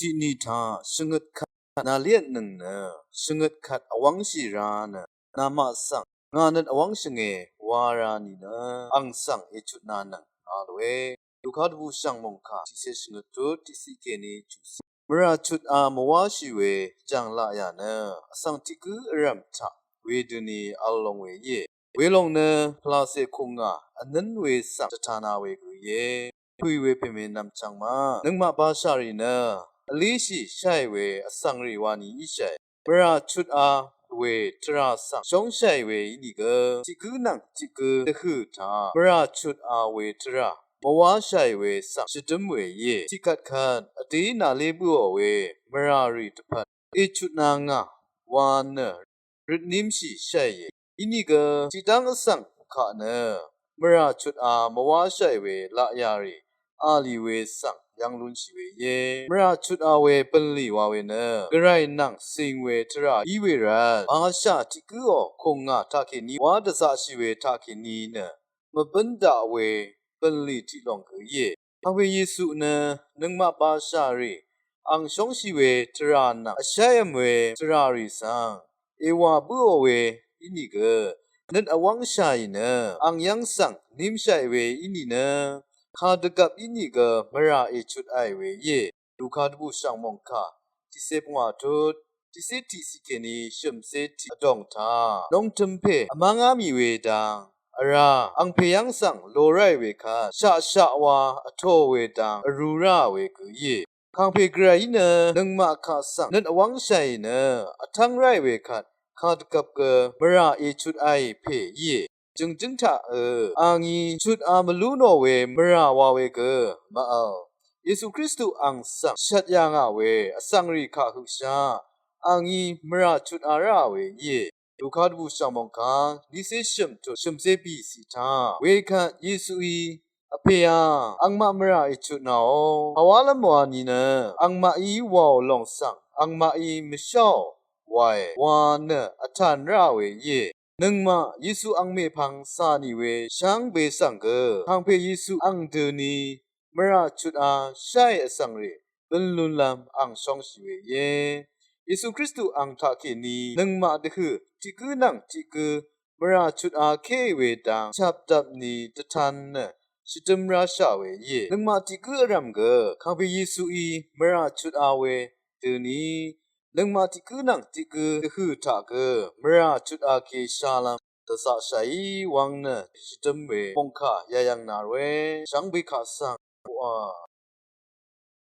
ที่นี่ท่าสงดขัดนาเลียนหนึ่งเนอสงดขัดอวังสีรานะนามาสังงานันอวังสงเวารานีเนออังสังเอจุนานังอาลเวลูกาดูสังมงคาที่เสสงดตุที่สิเกนีจุสมราชุดอามวาชิเวจังลายาเนอสังติกุรัมทะเวดุนีอัลลงเวเยเวลงเนอพลาเซคุงาอันนั้นเวสังจานาเวกุเยทุยเวเพเมนำจังมานึงมาบาชารีเนออลิชิใช่เวอสังริวานีอิชัยมราชุดอาเวทราสังชงใช่เวอินิเกจิกุนังจิกุตะขุทามราชุดอาเวทรามวาใช่เวสังชิดมเวเยจิกัดขันอดีนาเลบุอเวมรารีตพันเอชุดนางาวานเนรินิมชิใช่เยอินิเกจิตังอสังขาเนมราชุดอามวาใช่เวละยารีอาลีเวสังยังลุนชิเวเยมราชุดอาเวเป็นลีวาเวเนกระไรนังสิงเวทราอีเวรันอาชาติกุอคงงาทาคินีวาดสาชิเวทาคินีเนมบันดาเวเป็นลีที่ลองเกเยพระเยซูเนนึงมาบาชารีอังชงชิเวทรานังอชัยมเวทราริสังเอวาบุอเวอินิเกนันอวังชายเนอังยังสังนิมชัยเวอินิเนคาดกับอินิกมราเอชุดไอเวเยลูคาดบุสังมงคาที่เซปงวาทุดที่เซติสิเกนีชมเซติอดองทาน้องจำเพอมังอามีเวดังอาราอังเพยังสังโลไรเวคาชะชะวาอโทเวดังอรูราเวกุเยคังเพกรายเนนังมาคาสังนันอวังชัยเนอทังไรเวคัดคาดกับเกมราเอชุดไอเพเยจึงทะอางีชุดอามลูโนเวมราวาเวเกมาเอาเยซูคริสต์อังสังชัดยางาเวอสังริคาหุชาอางีมราชุดอาราเวเยลูกาดบุสังมงคาลิเซชมตุชมเซปีสิทาเวคันเยซูอีอเพยอังมามราอิชุนาโอฮาวาลมัวนีเนอังมาอีวาวลองสังอังมาอีมชาววายวานเนอทันราเวเยนึงมาเยซูอังเมพังสานิเวช่างเบสังเกพังเพเยซูอังเดนีมราชุดอาใช่อสังเรเป็นลุนลำอังชองชิเวเยเยซูคริสต์อังทาเคนีนึงมาดคือจิกุนังจิกุมราชุดอาเคเวดังชับดับนีตะทันเนชิตมราชาเวเยนึงมาจิกุอรัมเกคังเพเยซูอีมราชุดอาเวเดนีนึงมาติกุนังติกุตะหุทากมราชุดอาเคชาลัมตะสะชัยวังเนชิตมเวปงคายายังนาเวชังเบคาสังวา